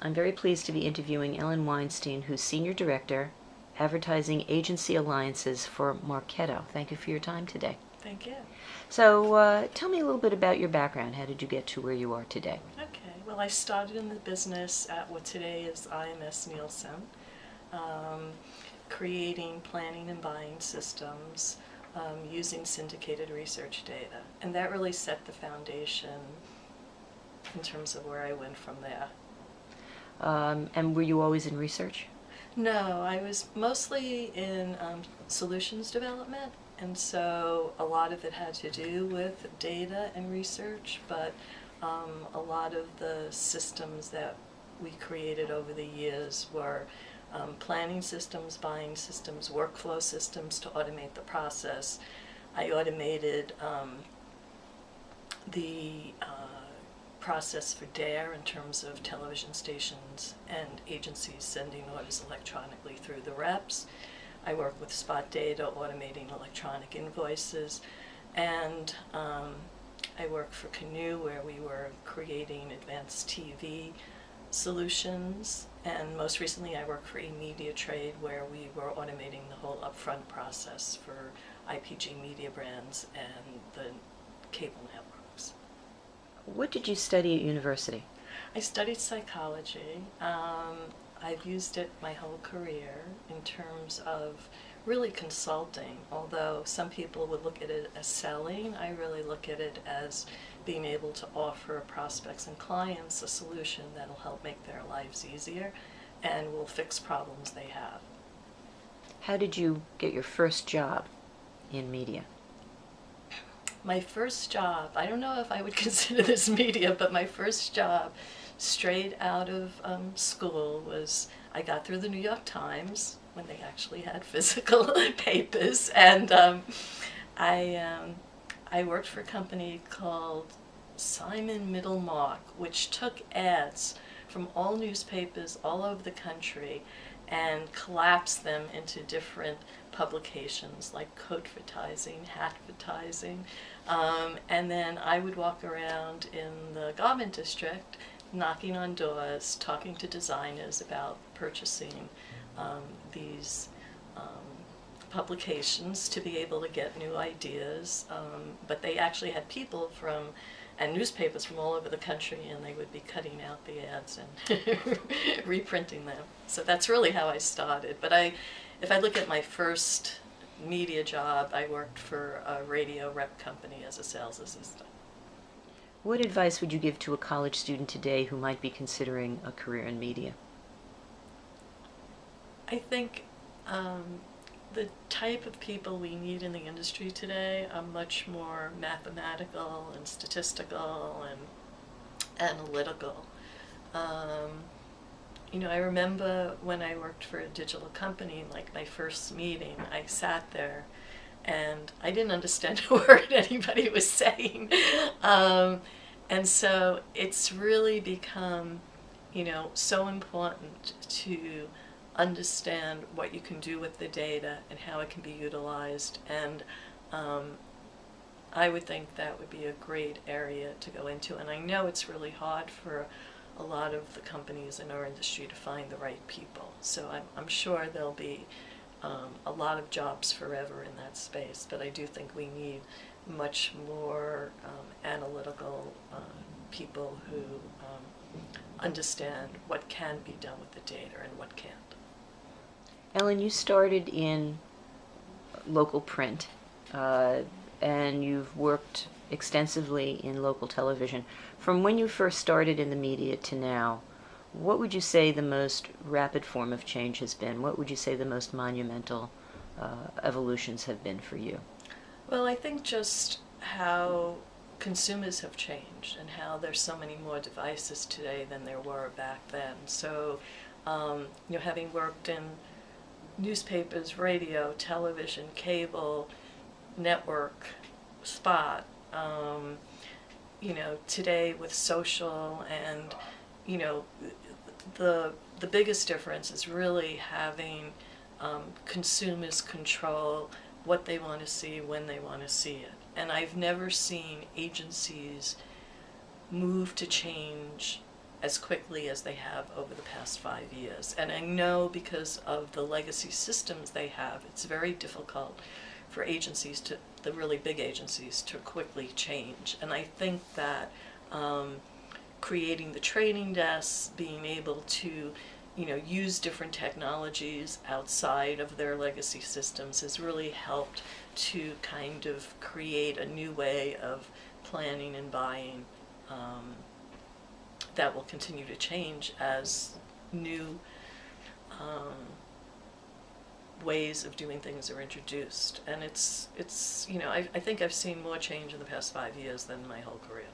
I'm very pleased to be interviewing Ellen Weinstein, who's Senior Director, Advertising Agency Alliances for Marketo. Thank you for your time today. Thank you. So tell me a little bit about your background. How did you get to where you are today? Okay, well, I started in the business at what today is IMS Nielsen, creating planning and buying systems using syndicated research data. And that really set the foundation in terms of where I went from there. And were you always in research? No, I was mostly in solutions development, and so a lot of it had to do with data and research, but a lot of the systems that we created over the years were planning systems, buying systems, workflow systems to automate the process. I automated the process for DARE in terms of television stations and agencies sending orders electronically through the reps. I work with Spot Data, automating electronic invoices, and I work for Canoe, where we were creating advanced TV solutions, and most recently I work for eMedia Trade, where we were automating the whole upfront process for IPG media brands and the cable networks. What did you study at university? I studied psychology. I've used it my whole career in terms of really consulting, although some people would look at it as selling. I really look at it as being able to offer prospects and clients a solution that'll help make their lives easier and will fix problems they have. How did you get your first job in media? My first job, I don't know if I would consider this media, but my first job straight out of school was, I got through the New York Times when they actually had physical papers, and I worked for a company called Simon Middlemark, which took ads from all newspapers all over the country and collapsed them into different publications like coat-vertising, hat-vertising, and then I would walk around in the garment district knocking on doors, talking to designers about purchasing these publications to be able to get new ideas, but they actually had people and newspapers from all over the country, and they would be cutting out the ads and reprinting them. So that's really how I started. But if I look at my first media job, I worked for a radio rep company as a sales assistant. What advice would you give to a college student today who might be considering a career in media? I think the type of people we need in the industry today are much more mathematical and statistical and analytical. You know, I remember when I worked for a digital company, like my first meeting, I sat there and I didn't understand a word anybody was saying. And so it's really become, you know, so important to understand what you can do with the data and how it can be utilized. And I would think that would be a great area to go into. And I know it's really hard for a lot of the companies in our industry to find the right people. So I'm sure there'll be a lot of jobs forever in that space, but I do think we need much more analytical people who understand what can be done with the data and what can't. Ellen, you started in local print, and you've worked extensively in local television. From when you first started in the media to now, what would you say the most rapid form of change has been? What would you say the most monumental evolutions have been for you? Well, I think just how consumers have changed and how there's so many more devices today than there were back then. So, you know, having worked in newspapers, radio, television, cable, network, spot, you know, today with social and, you know, the biggest difference is really having consumers control what they want to see when they want to see it. And I've never seen agencies move to change as quickly as they have over the past 5 years. And I know because of the legacy systems they have, it's very difficult for agencies to, the really big agencies, to quickly change. And I think that creating the training desks, being able to, use different technologies outside of their legacy systems has really helped to kind of create a new way of planning and buying that will continue to change as new ways of doing things are introduced. And it's I think I've seen more change in the past 5 years than my whole career.